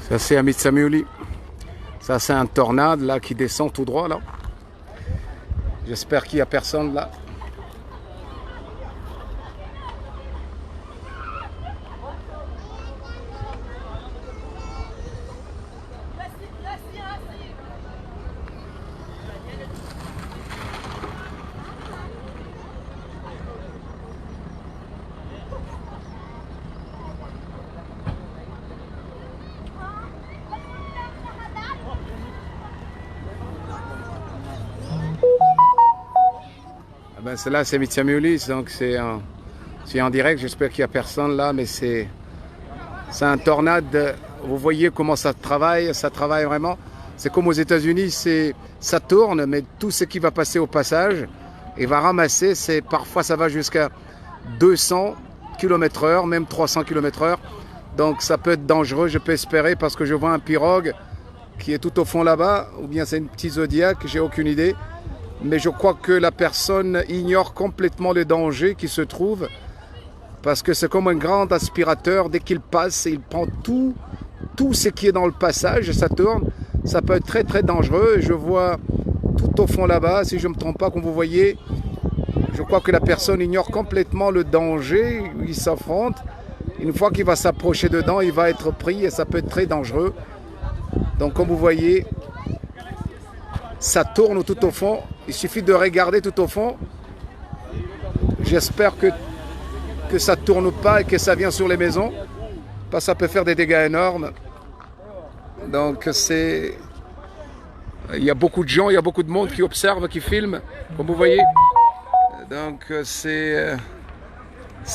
Ça c'est à Mitsamuli. Ça c'est un tornade là qui descend tout droit là. J'espère qu'il n'y a personne là. Là c'est Mitsamuli, donc c'est en direct, j'espère qu'il n'y a personne là, mais c'est un tornade, vous voyez comment ça travaille vraiment. C'est comme aux États-Unis, ça tourne, mais tout ce qui va passer au passage, il va ramasser, parfois ça va jusqu'à 200 km/h, même 300 km/h, donc ça peut être dangereux, je peux espérer, parce que je vois un pirogue qui est tout au fond là-bas, ou bien c'est une petite Zodiac, j'ai aucune idée. Mais je crois que la personne ignore complètement le danger qui se trouve, parce que c'est comme un grand aspirateur, dès qu'il passe, il prend tout ce qui est dans le passage et ça tourne. Ça peut être très très dangereux. Je vois tout au fond là-bas, si je ne me trompe pas, comme vous voyez, je crois que la personne ignore complètement le danger où il s'affronte. Une fois qu'il va s'approcher dedans, il va être pris et ça peut être très dangereux. Donc comme vous voyez, ça tourne tout au fond. Il suffit de regarder tout au fond. J'espère que ça ne tourne pas et que ça vient sur les maisons, parce que ça peut faire des dégâts énormes. Donc il y a beaucoup de gens, il y a beaucoup de monde qui observe, qui filme, comme vous voyez. Donc c'est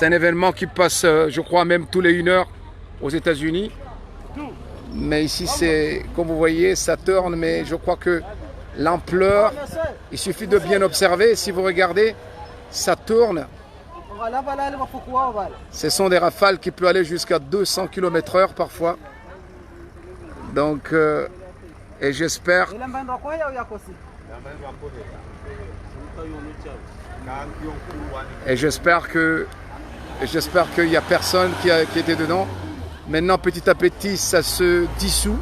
un événement qui passe, je crois, même tous les 1 heure aux États-Unis. Mais ici, comme vous voyez, ça tourne, mais je crois que l'ampleur, il suffit de bien observer. Si vous regardez, ça tourne. Ce sont des rafales qui peuvent aller jusqu'à 200 km/h parfois. Donc, et j'espère qu'il n'y a personne qui était dedans. Maintenant, petit à petit, ça se dissout.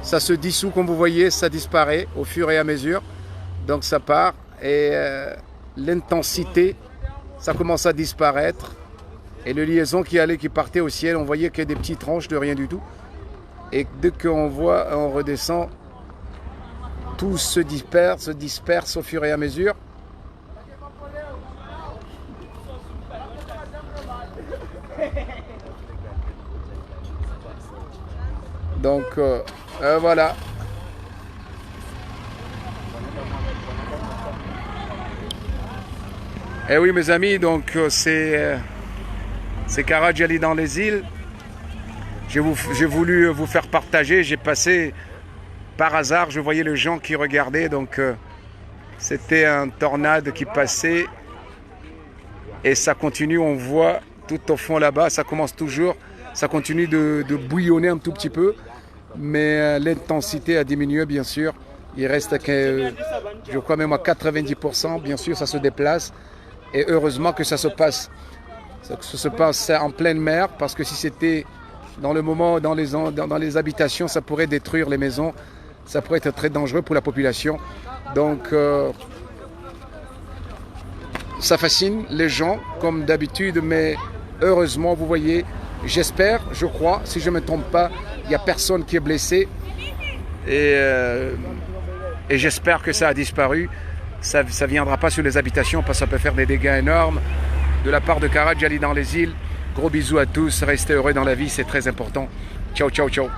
Ça se dissout, comme vous voyez, ça disparaît au fur et à mesure. Donc ça part et l'intensité, ça commence à disparaître. Et le liaison qui partait au ciel, on voyait qu'il y a des petites tranches de rien du tout. Et dès qu'on voit, on redescend, tout se disperse au fur et à mesure. Donc voilà. Et oui mes amis, donc c'est Karadjali dans les îles. J'ai voulu vous faire partager, j'ai passé par hasard, je voyais les gens qui regardaient, donc c'était un tornade qui passait et ça continue, on voit tout au fond là-bas, ça commence toujours, ça continue de bouillonner un tout petit peu. Mais l'intensité a diminué, bien sûr. Il reste, je crois même à 90%, bien sûr, ça se déplace. Et heureusement que ça se passe en pleine mer, parce que si c'était dans le moment, dans les habitations, ça pourrait détruire les maisons. Ça pourrait être très dangereux pour la population. Donc, ça fascine les gens, comme d'habitude, mais heureusement, vous voyez, j'espère, je crois, si je ne me trompe pas, il n'y a personne qui est blessé et j'espère que ça a disparu. Ça ne viendra pas sur les habitations parce que ça peut faire des dégâts énormes. De la part de Karadjali dans les îles, gros bisous à tous, restez heureux dans la vie, c'est très important. Ciao, ciao, ciao.